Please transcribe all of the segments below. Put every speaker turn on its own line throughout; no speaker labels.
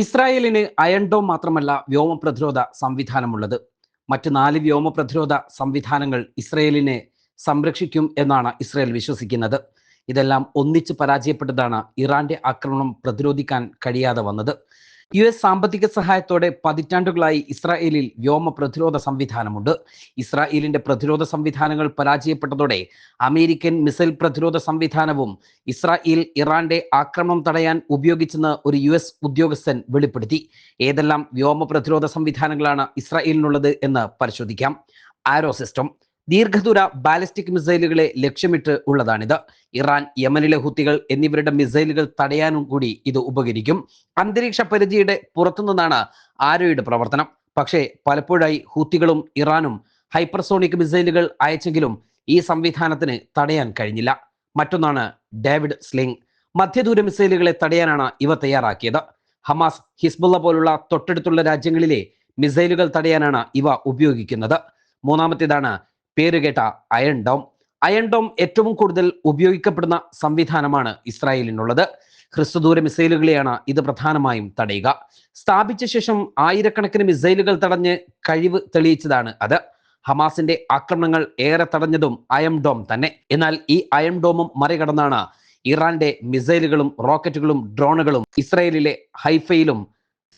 ഇസ്രായേലിന് iron dome മാത്രമല്ല വ്യോമ പ്രതിരോധ സംവിധാനമുള്ളത്. മറ്റ് 4 വ്യോമ പ്രതിരോധ സംവിധാനങ്ങൾ ഇസ്രായേലിനെ സംരക്ഷിക്കും എന്നാണ് ഇസ്രായേൽ വിശ്വസിക്കുന്നത്. ഇതെല്ലാം ഒന്നിച്ച് പരാജയപ്പെട്ടതാണ് ഇറാന്റെ ആക്രമണം പ്രതിരോധിക്കാൻ കഴിയാതെ വന്നത്. US സാമ്പത്തിക സഹായത്തോടെ പതിറ്റാണ്ടുകളായി ഇസ്രായേലിൽ വ്യോമ പ്രതിരോധ സംവിധാനമുണ്ട്. ഇസ്രായേലിന്റെ പ്രതിരോധ സംവിധാനങ്ങൾ പരാജയപ്പെട്ടതോടെ അമേരിക്കൻ മിസൈൽ പ്രതിരോധ സംവിധാനവും ഇസ്രായേൽ ഇറാന്റെ ആക്രമണം തടയാൻ ഉപയോഗിച്ചെന്ന് ഒരു US ഉദ്യോഗസ്ഥൻ വെളിപ്പെടുത്തി. ഏതെല്ലാം വ്യോമ പ്രതിരോധ സംവിധാനങ്ങളാണ് ഇസ്രായേലിനുള്ളത് എന്ന് പരിശോധിക്കാം. ആരോ സിസ്റ്റം ദീർഘദൂര ബാലിസ്റ്റിക് മിസൈലുകളെ ലക്ഷ്യമിട്ട് ഉള്ളതാണിത്. ഇറാൻ, യമനിലെ ഹുത്തികൾ എന്നിവരുടെ മിസൈലുകൾ തടയാനും കൂടി ഇത് ഉപകരിക്കും. അന്തരീക്ഷ പരിധിയുടെ പുറത്തുനിന്നാണ് ആരോയുടെ പ്രവർത്തനം. പക്ഷേ പലപ്പോഴായി ഹൂത്തികളും ഇറാനും ഹൈപ്പർസോണിക് മിസൈലുകൾ അയച്ചെങ്കിലും ഈ സംവിധാനത്തിന് തടയാൻ കഴിഞ്ഞില്ല. മറ്റൊന്നാണ് ഡേവിഡ് സ്ലിംഗ്. മധ്യദൂര മിസൈലുകളെ തടയാനാണ് ഇവ തയ്യാറാക്കിയത്. ഹമാസ്, ഹിസ്ബുള്ള പോലുള്ള തൊട്ടടുത്തുള്ള രാജ്യങ്ങളിലെ മിസൈലുകൾ തടയാനാണ് ഇവ ഉപയോഗിക്കുന്നത്. മൂന്നാമത്തേതാണ് പേരുകേട്ട അയൺ ഡോം. അയൺ ഡോം ഏറ്റവും കൂടുതൽ ഉപയോഗിക്കപ്പെടുന്ന സംവിധാനമാണ് ഇസ്രായേലിനുള്ളത്. ഹ്രസ്വദൂര മിസൈലുകളെയാണ് ഇത് പ്രധാനമായും തടയുക. സ്ഥാപിച്ച ശേഷം ആയിരക്കണക്കിന് മിസൈലുകൾ തടഞ്ഞ് കഴിവ് തെളിയിച്ചതാണ് അത്. ഹമാസിന്റെ ആക്രമണങ്ങൾ ഏറെ തടഞ്ഞതും അയൺ ഡോം തന്നെ. എന്നാൽ ഈ അയൺ ഡോമും മറികടന്നാണ് ഇറാന്റെ മിസൈലുകളും റോക്കറ്റുകളും ഡ്രോണുകളും ഇസ്രായേലിലെ ഹൈഫയിലും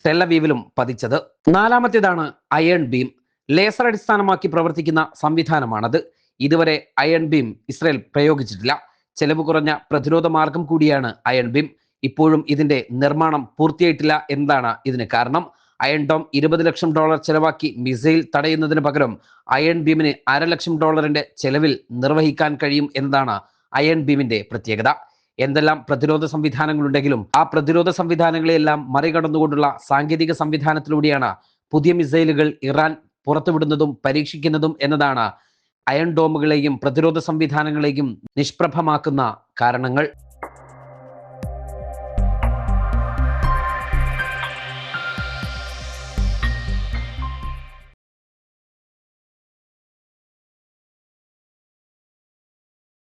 ടെലവീവിലും പതിച്ചത്. നാലാമത്തേതാണ് അയൺ ബീം. ലേസർ അടിസ്ഥാനമാക്കി പ്രവർത്തിക്കുന്ന സംവിധാനമാണത്. ഇതുവരെ അയൺ ബീം ഇസ്രായേൽ പ്രയോഗിച്ചിട്ടില്ല. ചെലവ് കുറഞ്ഞ പ്രതിരോധ മാർഗം കൂടിയാണ് അയൺ ബീം. ഇപ്പോഴും ഇതിന്റെ നിർമ്മാണം പൂർത്തിയായിട്ടില്ല എന്നതാണ് ഇതിന് കാരണം. അയൺ ഡോം $20 ലക്ഷം ചെലവാക്കി മിസൈൽ തടയുന്നതിന് പകരം അയൺ ബീമിന് $500,000 ചെലവിൽ നിർവഹിക്കാൻ കഴിയും എന്നതാണ് അയൺ ബീമിന്റെ പ്രത്യേകത. എന്തെല്ലാം പ്രതിരോധ സംവിധാനങ്ങളുണ്ടെങ്കിലും ആ പ്രതിരോധ സംവിധാനങ്ങളെല്ലാം മറികടന്നുകൊണ്ടുള്ള സാങ്കേതിക സംവിധാനത്തിലൂടെയാണ് പുതിയ മിസൈലുകൾ ഇറാൻ പുറത്തുവിടുന്നതും പരീക്ഷിക്കുന്നതും എന്നതാണ് അയൺ ഡോമുകളെയും പ്രതിരോധ സംവിധാനങ്ങളെയും നിഷ്പ്രഭമാക്കുന്ന കാരണങ്ങൾ.